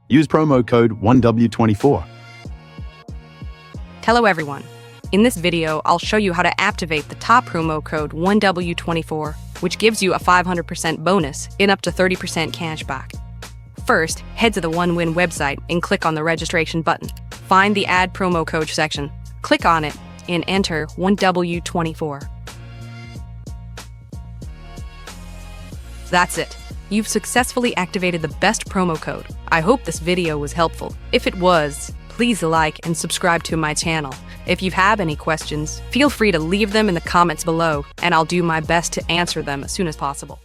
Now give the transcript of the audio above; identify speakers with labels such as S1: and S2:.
S1: Use promo code ONEW24.
S2: Hello everyone. In this video, I'll show you how to activate the top promo code ONEW24, which gives you a 500% bonus in up to 30% cashback. First, head to the ONEWin website and click on the registration button. Find the Add Promo Code section. Click on it and enter ONEW24. That's it. You've successfully activated the best promo code. I hope this video was helpful. If it was, please like and subscribe to my channel. If you have any questions, feel free to leave them in the comments below, and I'll do my best to answer them as soon as possible.